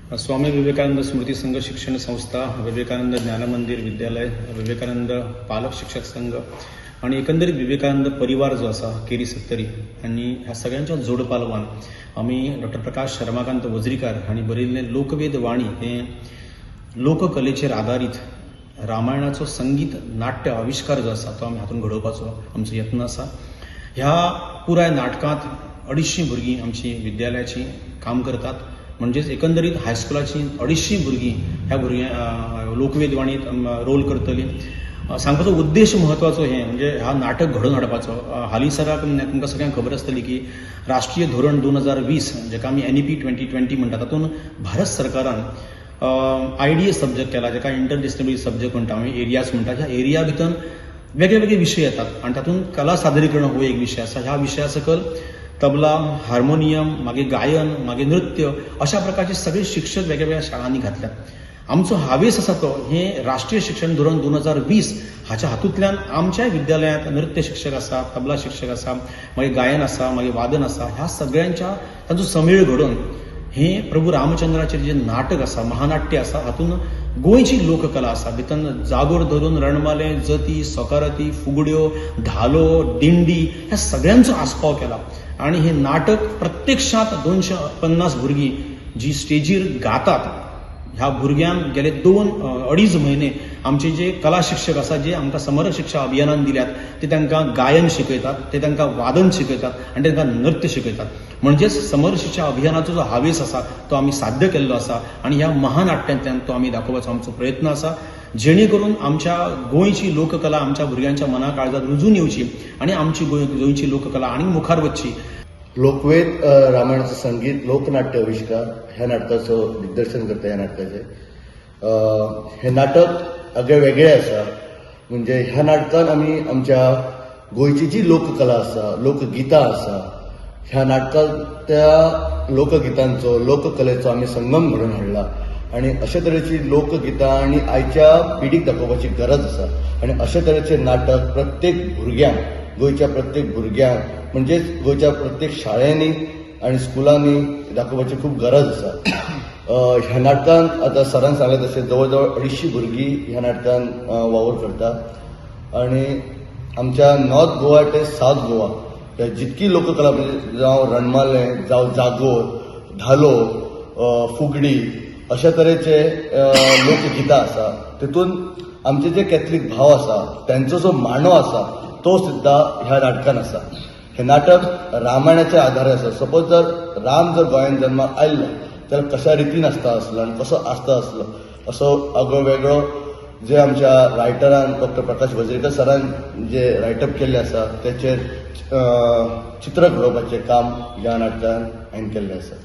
स्वामी विवेकानंद स्मृती संघ शिक्षण संस्था, विवेकानंद ज्ञान मंदिर विद्यालय, विवेकानंद पालक शिक्षक संघ आणि एकंदरीत विवेकानंद परिवार जो असा केरी सत्तरी आणि ह्या सगळ्यांच्या जोडपालवान आम्ही डॉक्टर प्रकाश रमाकांत वजरीकार आणि बरयल्ले लोकवेद वाणी हे लोककलेचेर आधारित रामायणाचो संगीत नाट्य आविष्कार जो असा तो आम्ही हातून घडोवपाचो आमचो यत्न असा. ह्या पुराय नाटकांत 250 भुरगीं आमची विद्यालयाची काम करतात. म्हणजेच एकंदरीत हायस्कुलाची 250 भुरगीं ह्या भुरग्यां लोकवेद वाणीत रोल करतली. सांगपाचो उद्देश म्हत्वाचो हे म्हणजे हा नाटक घडोवन हाडपाचो. हालींसराक तुमकां सगळ्यांक खबर आसतली की राष्ट्रीय धोरण 2020 जेका आमी NEP 2020 म्हणटा तातूंत भारत सरकारान IDA सब्जेक्ट केला, जेका इंटरडिसिप्लिनरी सब्जेक्ट म्हणटा आमी एरियाज म्हणटा. ह्या एरिया भितर वेगळे वेगळे विशय येतात आणि तातूंत कला सादरीकरण हो एक विशय आसा. ह्या विशया सकल तबला, हार्मोनियम, मागीर गायन, मागीर नृत्य अशा प्रकारचे सगळे शिक्षक वेगवेगळ्या शाळांनी घातल्यात. आमचो हावेस आसा तो हे राष्ट्रीय शिक्षण धोरण 2020 हाच्या हातूंतल्यान आमच्या विद्यालयांत नृत्य शिक्षक आसा, तबला शिक्षक आसा, मागीर गायन आसा, मागीर वादन आसा, ह्या सगळ्यांच्या तांचो समेळ घडोवन हे प्रभू रामचंद्राचेर जे नाटक आसा, महानाट्य आसा, हातून गोंयची लोककला आसा. भितर जागोर धरून रणमाले, जती, सोकाराती, फुगड्यो, धालो, दिंडी ह्या सगळ्यांचो आस्पाव केला आणि हे नाटक प्रत्यक्षात 250 भुरगीं जी स्टेजीर गातात. ह्या भुरग्यांक गेले 2-2.5 म्हयने आमचे जे कला शिक्षक आसा जे आमकां समर शिक्षा अभियानान दिल्यात ते तांकां गायन शिकयतात, ते तांकां वादन शिकयतात आणि तांकां नृत्य शिकयतात. म्हणजेच समर शिक्षा अभियानाचो जो हावेस आसा तो आमी साध्य केल्लो आसा आणि ह्या महानाट्यांतल्यान तो आमी दाखोवपाचो आमचो प्रयत्न आसा, जेणे करून आमच्या गोंयची लोककला आमच्या भुरग्यांच्या मना काळजात रुजून येवची आणि आमची गोंयची लोककला आनी मुखार वचची. लोकवेद रामायणाचं संगीत लोकनाट्य आविष्कार ह्या नाटकाचं दिग्दर्शन करता. ह्या नाटकाचे हे नाटक अगळे वेगळे आसा. म्हणजे ह्या नाटकान आमी आमच्या गोंयची जी लोककला आसा, लोकगितां आसा, ह्या नाटकांत त्या लोकगितांचो, लोककलेचो आमी संगम घडोवन हाडला आणि अशा तरेची लोकगितां आनी आयच्या पिढीक दाखोवपाची गरज आसा. आणि अशा तरेचे नाटक प्रत्येक भुरग्यांक, गोंयच्या प्रत्येक भुरग्यांक म्हणजेच गोंयच्या प्रत्येक शाळेंनी आणि स्कुलांनी दाखोवपाची खूब गरज आसा. ह्या नाटकांत आतां सरान सांगलें तशें जवळ जवळ 250 भुरगीं ह्या नाटकांत वावर करतात आणि आमच्या नॉर्थ गोवा ते सावथ गोवा ह्या जितकी लोककला म्हणजे जावं रणमालें, जावं जागोर, धालो, फुगडी अशा तरेचे लोकगितां आसा. तितूंत आमचे जे कॅथलीक भाव आसा त्यांचो जो मांडो आसा तो सुद्दां ह्या नाटकान आसा. हे नाटक रामायणाच्या आधारे आसा. सपोज जर राम जर गोंयांत जल्माक आयल्लो जाल्यार कशा रितीन आसता आसलो आनी कसो आसता आसलो असो अगळो वेगळो जे आमच्या रायटरान डॉक्टर प्रकाश वजरीकर सरान जे रायटअप केल्लें आसा तेचेर चित्र घडोवपाचें काम ह्या नाटकान हांवें केल्लें आसा.